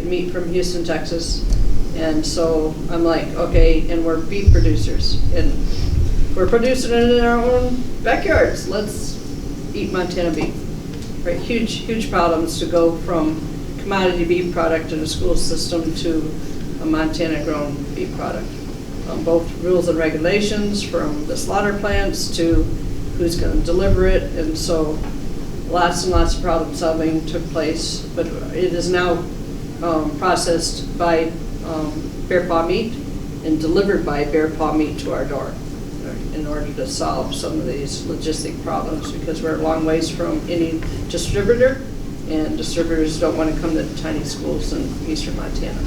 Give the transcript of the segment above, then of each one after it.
meat from Houston, Texas. And so I'm like, okay, and we're beef producers. And we're producing it in our own backyards. Let's eat Montana beef. Right? Huge problems to go from commodity beef product in the school system to a Montana-grown beef product. Both rules and regulations, from the slaughter plants to who's going to deliver it, and so lots and lots of problem solving took place. But it is now processed by Bear Paw Meat and delivered by Bear Paw Meat to our door in order to solve some of these logistic problems, because we're a long ways from any distributor, and distributors don't want to come to tiny schools in eastern Montana.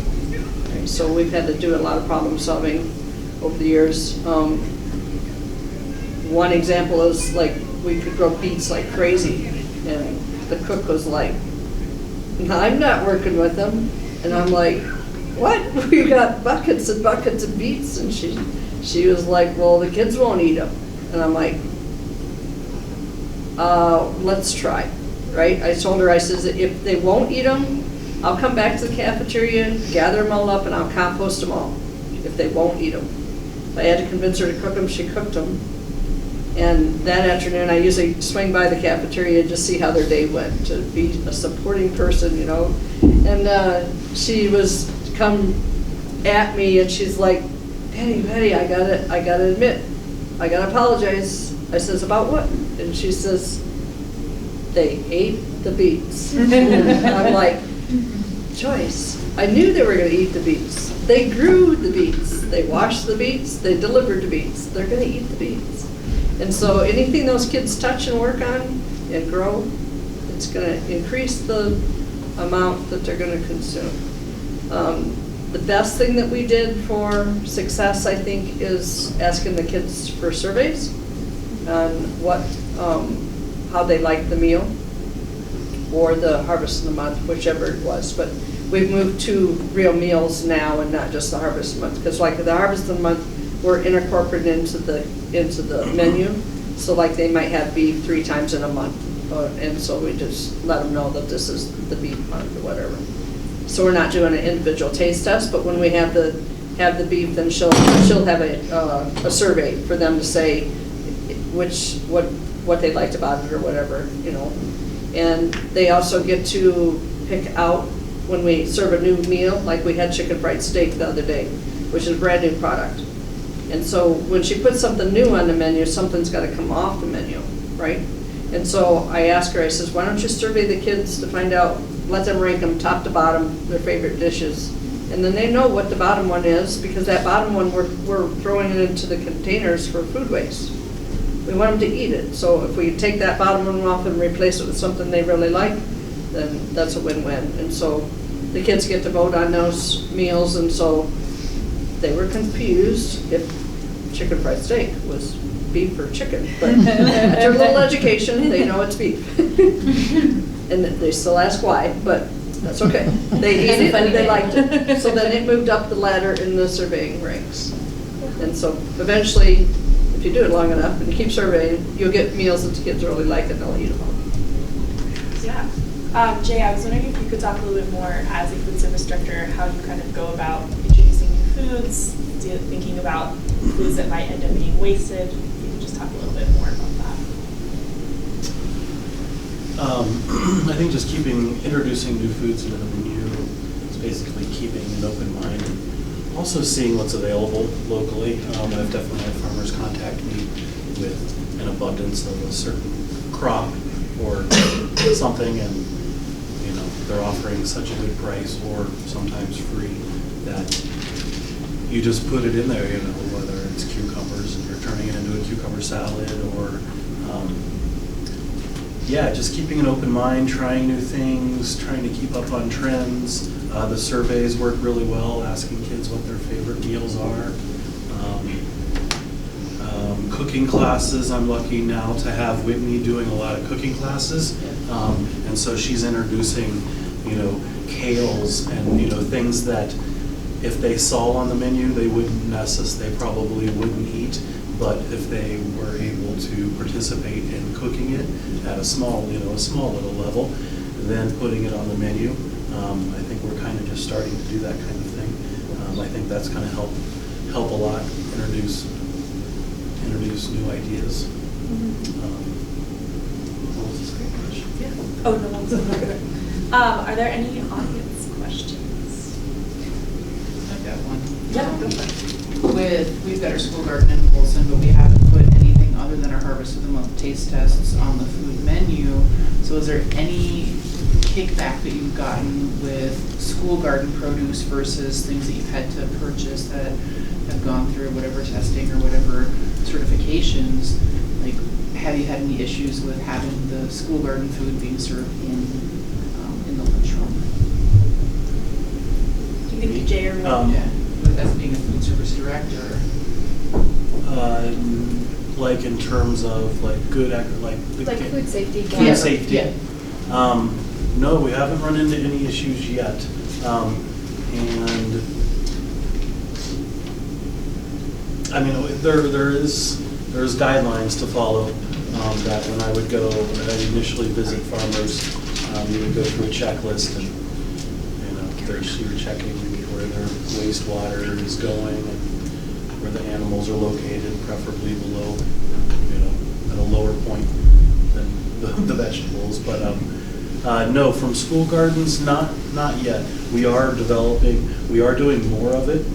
Right, so we've had to do a lot of problem solving over the years. One example is, like, we could grow beets like crazy, and the cook was like, I'm not working with them. And I'm like, what? We've got buckets and buckets of beets. And she was like, well, the kids won't eat them. And I'm like, let's try, right? I told her, I says, if they won't eat them, I'll come back to the cafeteria, gather them all up, and I'll compost them all, if they won't eat them. If I had to convince her to cook them, she cooked them. And that afternoon, I usually swing by the cafeteria to see how their day went, to be a supporting person, you know. And she was come at me, and she's like, Patty, I gotta admit, I gotta apologize. I says, about what? And she says, they ate the beets. And I'm like, Joyce, I knew they were gonna eat the beets. They grew the beets. They washed the beets. They delivered the beets. They're gonna eat the beets. And so anything those kids touch and work on and grow, it's going to increase the amount that they're going to consume. The best thing that we did for success, I think, is asking the kids for surveys on how they liked the meal or the harvest of the month, whichever it was. But we've moved to real meals now and not just the harvest of the month, because like the harvest of the month, we're incorporated into the menu. So like they might have beef 3 times in a month, and so we just let them know that this is the beef month or whatever. So we're not doing an individual taste test, but when we have the beef, then she'll have a survey for them to say what they liked about it or whatever, you know. And they also get to pick out when we serve a new meal, like we had chicken fried steak the other day, which is a brand new product. And so when she puts something new on the menu, something's got to come off the menu, right? And so I asked her, I says, why don't you survey the kids to find out, let them rank them top to bottom, their favorite dishes. And then they know what the bottom one is, because that bottom one, we're throwing it into the containers for food waste. We want them to eat it. So if we take that bottom one off and replace it with something they really like, then that's a win-win. And so the kids get to vote on those meals, and so they were confused if chicken fried steak was beef or chicken, but after a little education, they know it's beef. And they still ask why, but that's okay. They ate it and they liked it. So then it moved up the ladder in the surveying ranks. And so eventually, if you do it long enough and you keep surveying, you'll get meals that the kids really like and they'll eat them. Yeah. Jay, I was wondering if you could talk a little bit more as a food service director, how you kind of go about introducing new foods, thinking about foods that might end up being wasted. If you could just talk a little bit more about that. I think just introducing new foods into the menu is basically keeping an open mind and also seeing what's available locally. I've definitely had farmers contact me with an abundance of a certain crop or something, and you know they're offering such a good price or sometimes free that you just put it in there, you know, whether it's cucumbers and you're turning it into a cucumber salad, or just keeping an open mind, trying new things, trying to keep up on trends. The surveys work really well, asking kids what their favorite meals are. Cooking classes, I'm lucky now to have Whitney doing a lot of cooking classes, and so she's introducing, you know, kales and, you know, things that if they saw on the menu, they probably wouldn't eat. But if they were able to participate in cooking it at a small little level, then putting it on the menu, I think we're kind of just starting to do that kind of thing. I think that's going to help a lot, introduce new ideas. What was this great question? Yeah. Oh, no, one's are there any audience questions? I've got one. Yeah, go for it. We've got our school garden in Polson, but we haven't put anything other than our Harvest of the Month taste tests on the food menu. So is there any kickback that you've gotten with school garden produce versus things that you've had to purchase that have gone through whatever testing or whatever certifications? Like, have you had any issues with having the school garden food being served in the lunchroom? Do you think Jay or me? Yeah, with us being a food service director. Like in terms of like good, like food safety. Food safety. Yeah. No, we haven't run into any issues yet. And I mean, there's guidelines to follow. That when I would go, I'd initially visit farmers, you would go through a checklist, and you were checking where their wastewater is going and where the animals are located, preferably below, at a lower point than the vegetables. But no, from school gardens, not yet. We are doing more of it,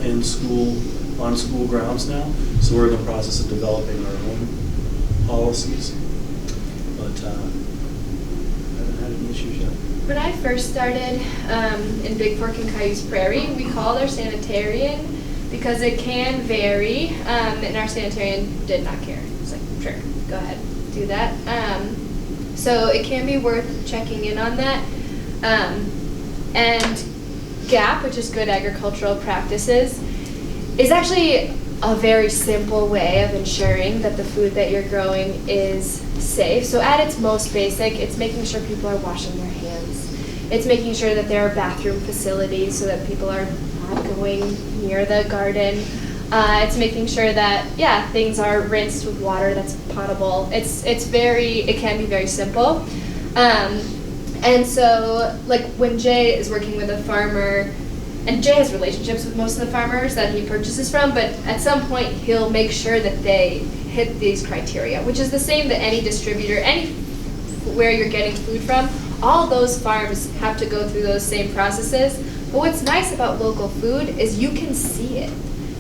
in school, on school grounds now. So we're in the process of developing our own policies, but haven't had any issues yet. When I first started in Big Fork and Cayuse Prairie, we called our sanitarian because it can vary, and our sanitarian did not care. It's like, sure, go ahead, do that. So it can be worth checking in on that. And GAP, which is Good Agricultural Practices, is actually a very simple way of ensuring that the food that you're growing is safe. So at its most basic, it's making sure people are washing their hands. It's making sure that there are bathroom facilities so that people are not going near the garden. It's making sure that, things are rinsed with water that's potable. It can be very simple. And so, like, when Jay is working with a farmer, and Jay has relationships with most of the farmers that he purchases from, but at some point he'll make sure that they hit these criteria, which is the same that any distributor, where you're getting food from, all those farms have to go through those same processes. But what's nice about local food is you can see it.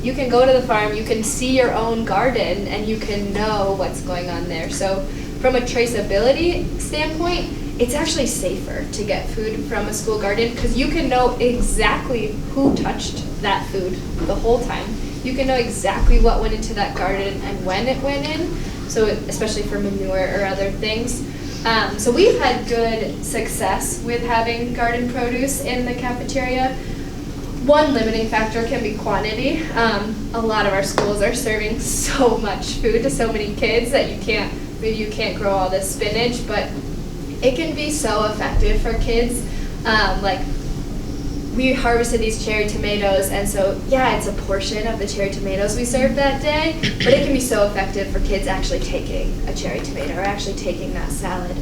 You can go to the farm, you can see your own garden, and you can know what's going on there. So from a traceability standpoint, it's actually safer to get food from a school garden because you can know exactly who touched that food the whole time. You can know exactly what went into that garden and when it went in, so especially for manure or other things. So we've had good success with having garden produce in the cafeteria. One limiting factor can be quantity. A lot of our schools are serving so much food to so many kids that maybe you can't grow all this spinach, but it can be so effective for kids. Like, we harvested these cherry tomatoes, and so, it's a portion of the cherry tomatoes we served that day, but it can be so effective for kids actually taking a cherry tomato or actually taking that salad.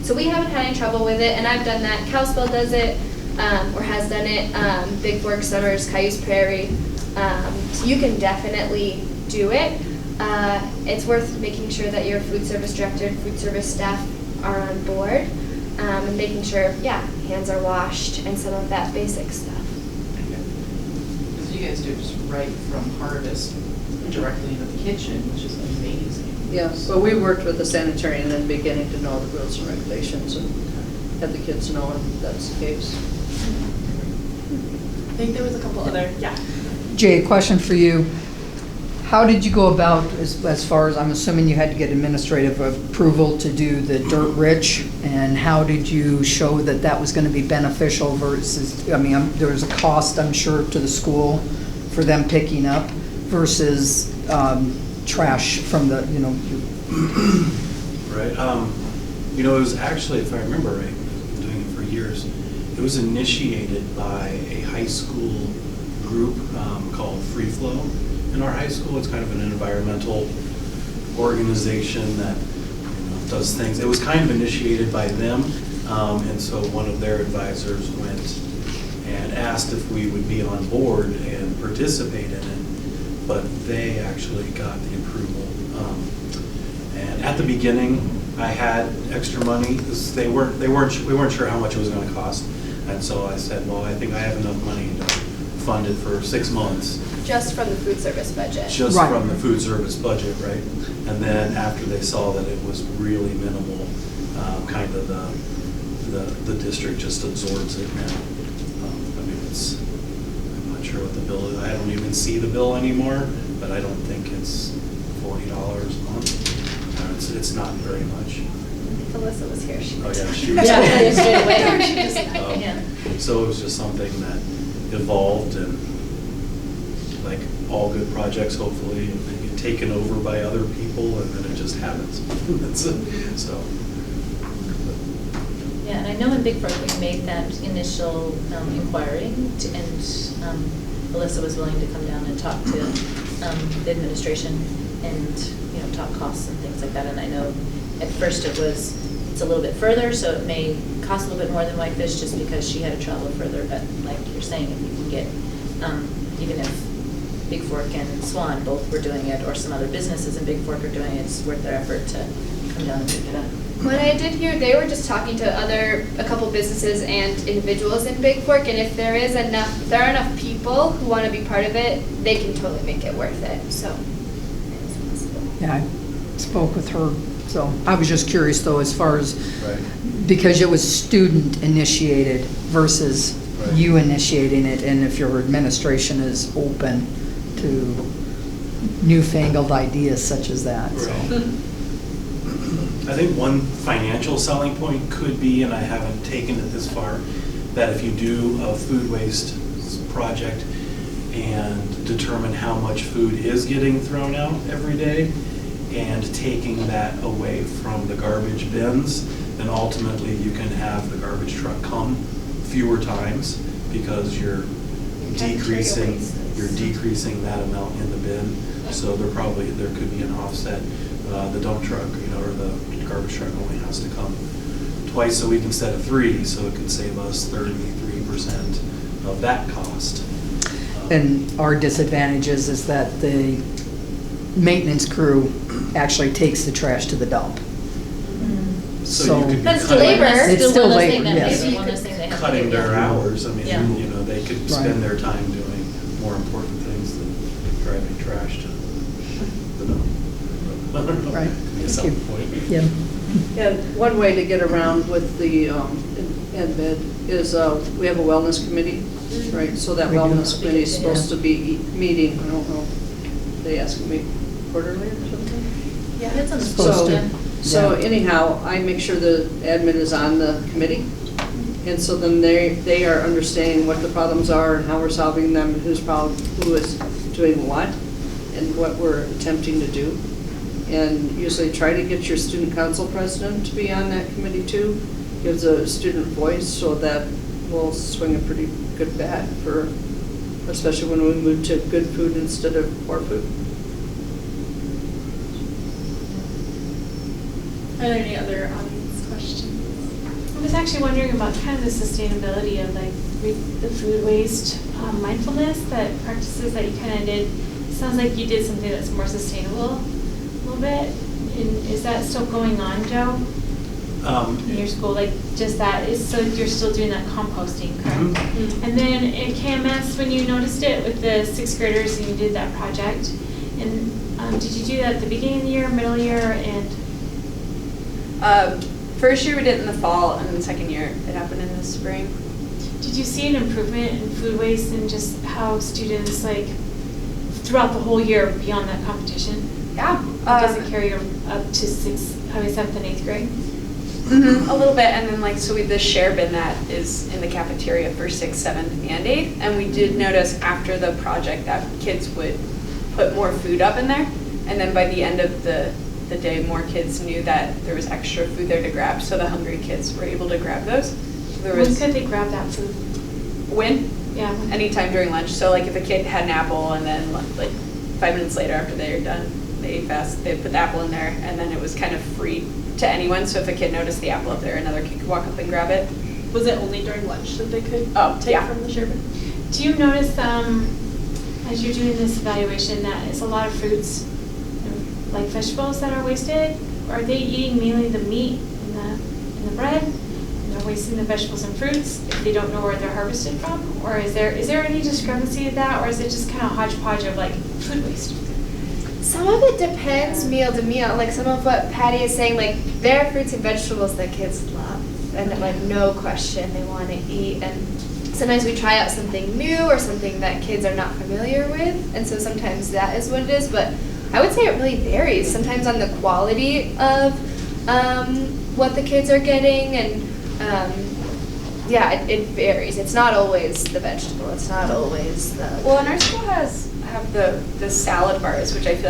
So we haven't had any trouble with it, and I've done that. Kalispell does it, or has done it. Big Fork, Summers, Cayuse Prairie. So you can definitely do it. It's worth making sure that your food service director and food service staff are on board, and making sure, hands are washed and some of that basic stuff. Because you guys do it just right from harvest directly into the kitchen, which is amazing. Yeah, well, we worked with the sanitarian in the beginning to know the rules and regulations and have the kids know if that's the case. I think there was a couple other, Jay, a question for you. How did you go about, as far as, I'm assuming you had to get administrative approval to do the dirt rich, and how did you show that that was going to be beneficial versus, there was a cost, I'm sure, to the school for them picking up versus trash from the, Right. It was actually, if I remember right, I've been doing it for years, it was initiated by a high school group called Free Flow. In our high school, it's kind of an environmental organization that does things. It was kind of initiated by them, and so one of their advisors went and asked if we would be on board and participate in it, but they actually got the approval. And at the beginning, I had extra money, because we weren't sure how much it was going to cost, and so I said, well, I think I have enough money to fund it for 6 months. Just from the food service budget. Just Right. from the food service budget, right? And then after they saw that it was really minimal, kind of the district just absorbs it now. I mean, I'm not sure what the bill is. I don't even see the bill anymore, but I don't think it's $40 a month. It's not very much. If Alyssa was here, she Oh, would. yeah, she Yeah, straight away. So it was just something that evolved, and like all good projects, hopefully, they get taken over by other people, and then it just happens. That's it. So. Yeah, and I know in Big Fork we made that initial inquiry, and Alyssa was willing to come down and talk to the administration and, talk costs and things like that. And I know at first it's a little bit further, so it may cost a little bit more than Whitefish just because she had to travel further. But like you're saying, if you can get, even if Big Fork and Swan both were doing it, or some other businesses in Big Fork are doing it, it's worth their effort to come down and pick it up. When I did hear, they were just talking to a couple businesses and individuals in Big Fork, and if there are enough people who want to be part of it, they can totally make it worth it, so. Yeah, I spoke with her, so I was just curious though, as far as, Right. because it was student initiated versus Right. you initiating it, and if your administration is open to newfangled ideas such as that, so. Right. I think one financial selling point could be, and I haven't taken it this far, that if you do a food waste project and determine how much food is getting thrown out every day, and taking that away from the garbage bins, then ultimately you can have the garbage truck come fewer times, because you're decreasing that amount in the bin. So there could be an offset. The dump truck, or the garbage truck only has to come twice a week instead of 3, so it could save us 33% of that cost. And our disadvantage is that the maintenance crew actually takes the trash to the dump. So you could be That's cutting- labor. It's Still still one less labor, thing that yes. maybe one less thing they have to cutting do, their yeah. hours. I mean, Yeah. they could Right. spend their time doing more important things than driving trash to the dump. I don't know. Right. Could be a Thank selling you. point. Yeah. And one way to get around with the ed is we have a wellness committee, right? So that We do. wellness committee is supposed to be meeting, I don't know, they ask me quarterly or something? Yeah, it's on the Supposed school, to. yeah. So Yeah. anyhow, I make sure the admin is on the committee. And so then they are understanding what the problems are and how we're solving them, who is doing what, and what we're attempting to do. And usually try to get your student council president to be on that committee too. Gives a student voice, so that will swing a pretty good bat for, especially when we move to good food instead of poor food. Are there any other audience questions? I was actually wondering about kind of the sustainability of like the food waste mindfulness, that practices that you kind of did. It sounds like you did something that's more sustainable a little bit. And is that still going on, Joe? In your school, like just that is, so you're still doing that composting, correct? Mhm. And then at KMS, when you noticed it with the 6th graders and you did that project, and did you do that at the beginning of the year, middle year, and? First year we did it in the fall, and then the second year it happened in the spring. Did you see an improvement in food waste and just how students, like, throughout the whole year beyond that competition? Yeah. Does it carry up to 7th and 8th grade? A little bit, and then the share bin that is in the cafeteria for 6th, 7th, and 8th, and we did notice after the project that kids would put more food up in there, and then by the end of the day, more kids knew that there was extra food there to grab, so the hungry kids were able to grab those. When could they grab that food? When? Yeah. Anytime during lunch. So if a kid had an apple and then 5 minutes later after they were done they ate fast, they put the apple in there, and then it was kind of free to anyone. So if a kid noticed the apple up there, another kid could walk up and grab it. Was it only during lunch that they could take yeah. from the sherbet? Do you notice, as you're doing this evaluation, that it's a lot of fruits, like vegetables that are wasted? Or are they eating mainly the meat and the bread? And they're wasting the vegetables and fruits if they don't know where they're harvested from? Or is there any discrepancy in that? Or is it just kind of hodgepodge of like food waste? Some of it depends meal to meal. Like some of what Patty is saying, like there are fruits and vegetables that kids love, and like no question they want to eat. And sometimes we try out something new or something that kids are not familiar with, and so sometimes that is what it is. But I would say it really varies. Sometimes on the quality of what the kids are getting, and it varies. It's not always the vegetable. It's not always the. Well, and our school have the salad bars, which I feel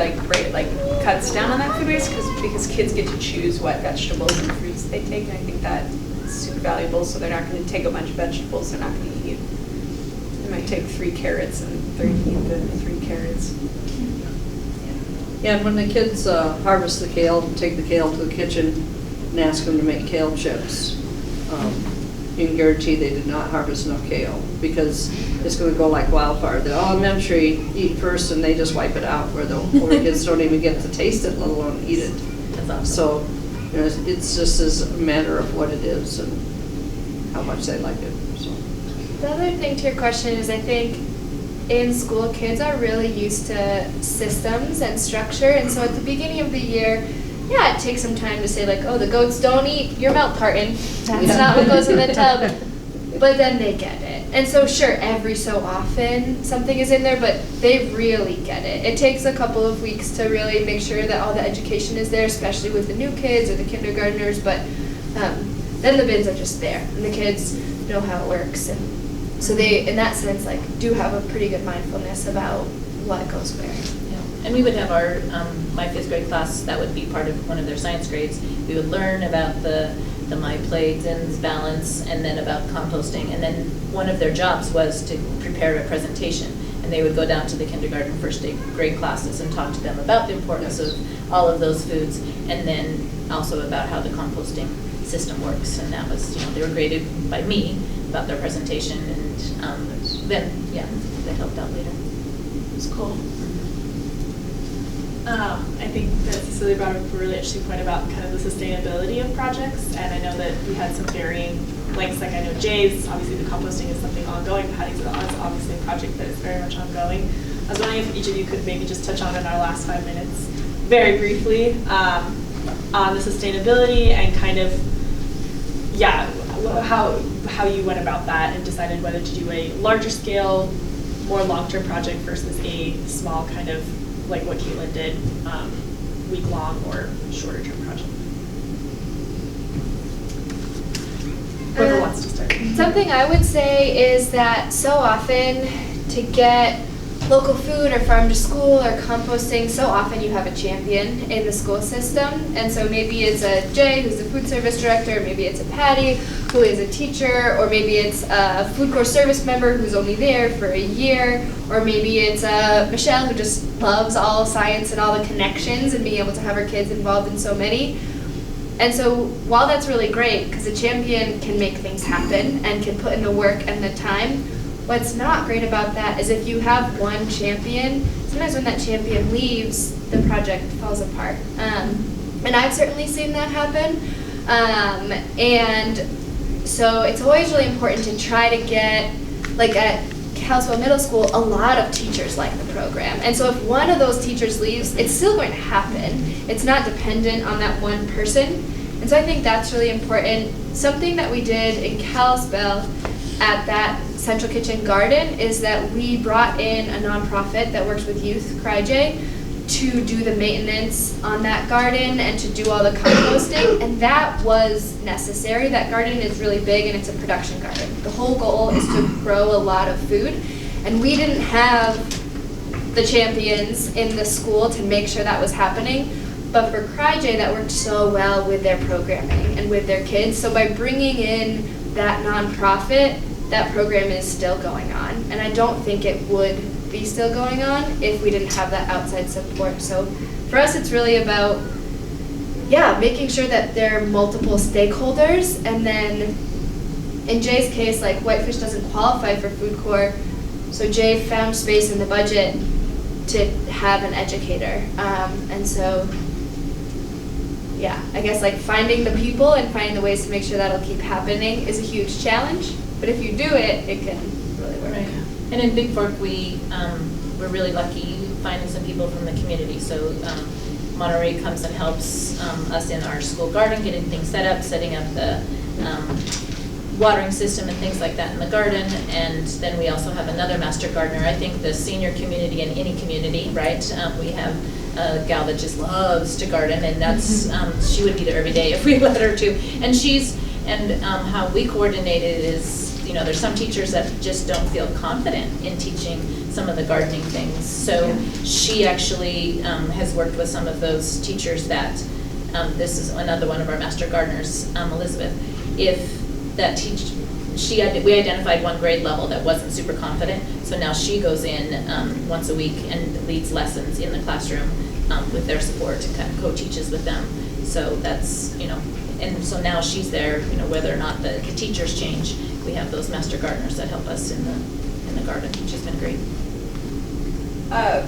like cuts down on that food waste because kids get to choose what vegetables and fruits they take, and I think that is super valuable. So they're not going to take a bunch of vegetables. They're not going to eat. They might take 3 carrots and they're going to eat the 3 carrots. Yeah, and when the kids harvest the kale, take the kale to the kitchen and ask them to make kale chips, you can guarantee they did not harvest enough kale because it's going to go like wildfire. The elementary eat first and they just wipe it out, where the older kids don't even get to taste it, let alone eat it. That's awesome. So it's just as a matter of what it is and how much they like it. So. The other thing to your question is, I think in school, kids are really used to systems and structure, and so at the beginning of the year, yeah, it takes some time to say like, oh, the goats don't eat your milk carton. That's not what goes in the tub. But then they get it. And so sure, every so often something is in there, but they really get it. It takes a couple of weeks to really make sure that all the education is there, especially with the new kids or the kindergartners, but then the bins are just there, and the kids know how it works. And so they, in that sense, like, do have a pretty good mindfulness about what goes where. Yeah. And we would have our, my 5th grade class, that would be part of one of their science grades. We would learn about the my plates and balance, and then about composting. And then one of their jobs was to prepare a presentation. And they would go down to the kindergarten, 1st grade classes and talk to them about the importance of all of those foods, and then also about how the composting system works. And that was, they were graded by me about their presentation, and then, they helped out later. It was cool. I think that Cecilia brought up a really interesting point about kind of the sustainability of projects, and I know that we had some varying lengths. Like I know Jay's, obviously the composting is something ongoing. Patty's obviously a project that is very much ongoing. I was wondering if each of you could maybe just touch on in our last 5 minutes, very briefly, on the sustainability and kind of, how you went about that and decided whether to do a larger scale, more long-term project versus a small kind of, like what Caitlin did, week-long or shorter-term project. Whoever wants to start. Something I would say is that so often to get local food or farm to school or composting, so often you have a champion in the school system. And so maybe it's a Jay who's the food service director, maybe it's a Patty who is a teacher, or maybe it's a food corps service member who's only there for a year, or maybe it's Michelle who just loves all science and all the connections and being able to have her kids involved in so many. And so while that's really great, because a champion can make things happen and can put in the work and the time, what's not great about that is if you have one champion, sometimes when that champion leaves, the project falls apart. And I've certainly seen that happen. And so it's always really important to try to get, like at Kalispell Middle School, a lot of teachers like the program. And so if one of those teachers leaves, it's still going to happen. It's not dependent on that one person. And so I think that's really important. Something that we did in Kalispell at that Central Kitchen Garden is that we brought in a nonprofit that works with youth, CryJ, to do the maintenance on that garden and to do all the composting, and that was necessary. That garden is really big and it's a production garden. The whole goal is to grow a lot of food, and we didn't have the champions in the school to make sure that was happening, but for CryJ that worked so well with their programming and with their kids. So by bringing in that nonprofit, that program is still going on, and I don't think it would be still going on if we didn't have that outside support. So for us, it's really about, making sure that there are multiple stakeholders, and then in Jay's case, like Whitefish doesn't qualify for food court, so Jay found space in the budget to have an educator. And so, I guess like finding the people and finding the ways to make sure that'll keep happening is a huge challenge. But if you do it, it can really work. Right. And in Big Fork, we're really lucky finding some people from the community. So Monterey comes and helps us in our school garden, getting things set up, setting up the watering system and things like that in the garden. And then we also have another master gardener. I think the senior community in any community, right? We have a gal that just loves to garden, and that's she would be there every day if we let her to. And how we coordinated is, there's some teachers that just don't feel confident in teaching some of the gardening things. So she actually has worked with some of those teachers that, this is another one of our master gardeners, Elizabeth. If that we identified one grade level that wasn't super confident, so now she goes in once a week and leads lessons in the classroom with their support and kind of co-teaches with them. So that's, and so now she's there, whether or not the teachers change, we have those master gardeners that help us in the garden, which has been great. I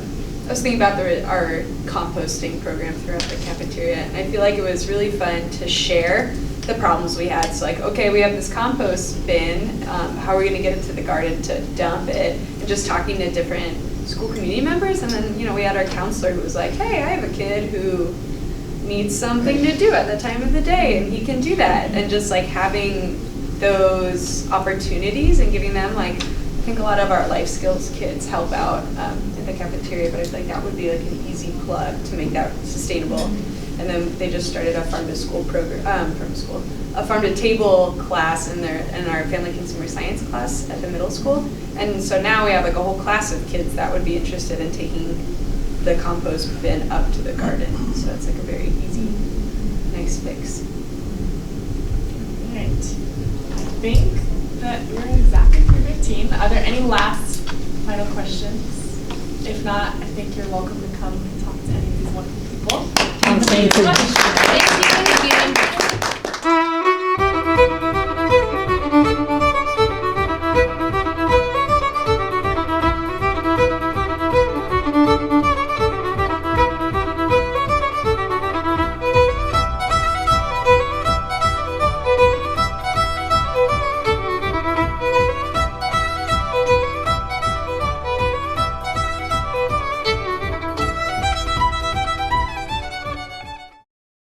was thinking about our composting program throughout the cafeteria, and I feel like it was really fun to share the problems we had. So like, okay, we have this compost bin, how are we gonna get it to the garden to dump it? And just talking to different school community members, and then, we had our counselor who was like, hey, I have a kid who needs something to do at the time of the day, and he can do that. And just like having those opportunities and giving them, like, I think a lot of our life skills kids help out in the cafeteria, but I feel like that would be like an easy plug to make that sustainable. And then they just started a farm to school program, a farm to table class in our family consumer science class at the middle school. And so now we have like a whole class of kids that would be interested in taking the compost bin up to the garden. So it's like a very easy, nice fix. All right. I think that we're exactly 3:15. Are there any last final questions? If not, I think you're welcome to come and talk to any of these wonderful people. Thank you. Thank you.